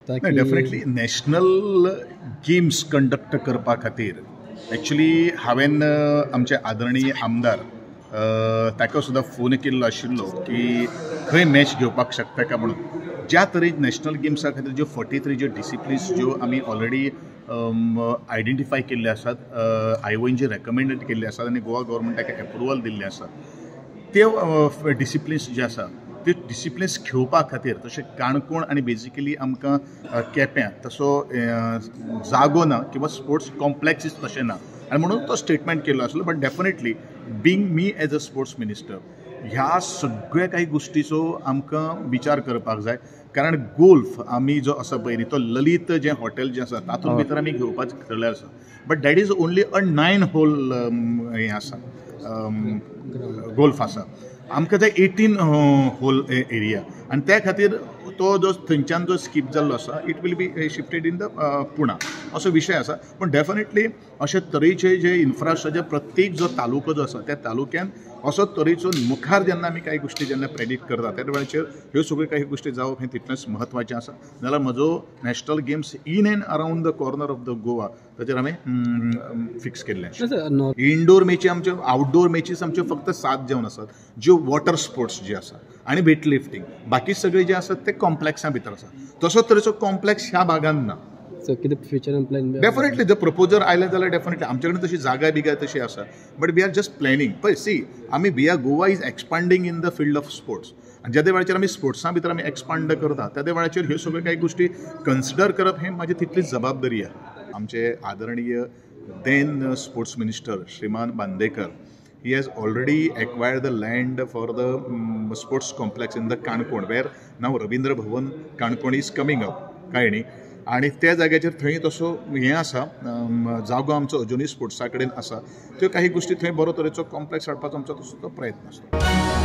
नाही, definitely national games conduct करपा खातीर एक्चुली हांवें आमचे आदरणीय आमदार ताका सुद्दां फोन केल्लो आशिल्लो की खंय मॅच घेवपाक शकता काय म्हणून. ज्या तरेन नॅशनल गेम्सा खातीर ज्यो 43 ज्यो डिसिप्लिन्स ज्यो आमी ऑलरेडी आयडेंटिफाय केल्ले आसात, आयोन जे रेकमेंडेड केल्ले आसात आनी गोवा गव्हर्मेंटाक एप्रुवल दिल्ले आसा, ते डिसिप्लिन्स जे आसा ते डिसिप्लिन्स घेवपा खातीर तशें काणकोण आनी बेजिकली आमकां केप्यां तसो जागो ना किंवा स्पोर्ट्स कॉम्प्लेक्सीस तशें ना आनी म्हणून तो स्टेटमेंट केल्लो आसलो. But definitely being me as a sports minister ह्या सगळ्या काही गोष्टीचो आमकां विचार करपाक जाय. कारण गोल्फ आमी जो आसा पळय न्ही तो ललीत जें हॉटेल जें आसा तातूंत भितर आमी घेवपाचें ठरलें आसा. But that is only a 9 hole हें आसा गोल्फ आसा. आमकां ते 18 होल एरिया आनी त्या खातीर तो जो थंयच्यान जो स्कीप जाल्लो आसा it will be shifted in the Pune असो विशय आसा. पण डेफिनेटली अशे तरेचे जे इन्फ्रास्ट्रक्चर प्रत्येक जो तालुको जो आसा त्या तालुक्यान असो तरेचो मुखार जेन्ना आमी काही गोश्टी जेन्ना प्रेडिक्ट करता त्या वेळाचेर ह्यो सगळ्यो काही गोश्टी जावप हें तितलेंच म्हत्वाचें आसा. नाजाल्यार म्हजो national games in and around the corner of the Goa ताचेर हांवें फिक्स केल्लें. इनडोर मॅची आमच्यो आउटडोर मॅचीस आमच्यो फक्त 7 जावन आसात, ज्यो वॉटर स्पोर्ट्स जे आसा आनी वेट लिफ्टिंग. बाकी सगळे जे आसात ते कॉम्प्लेक्सा भितर आसा. तसो तरेचो कॉम्प्लेक्स ह्या भागांत ना. डेफिनेटली जर प्रपोजल आयलें जाल्यार डेफिनेटली आमचे कडेन तशी जागा बिगा तशी आसा. But we are just planning. पळय सी आमी Goa is expanding in the field of sports आनी ज्या वेळाचेर आमी स्पोर्ट्सा भितर आमी एक्सपांड करता त्या वेळाचेर ह्यो सगळ्यो काही गोश्टी कन्सिडर करप हें म्हाजी तितलीच जबाबदारी आसा. आमचे आदरणीय देन स्पोर्ट्स मिनिस्टर श्रीमान Bandekar he has already acquired the land for the sports complex in the Kankon where now Rabindra Bhavan Kankon is coming up काय न्ही. आणि त्या जाग्याचेर थंय तसो हें आसा जागो आमचो अजुनूय स्पोर्ट्सा कडेन आसा. त्यो काही गोश्टी थंय बरो तरेचो कॉम्प्लेक्स हाडपाचो आमचो तसो तो प्रयत्न आसता.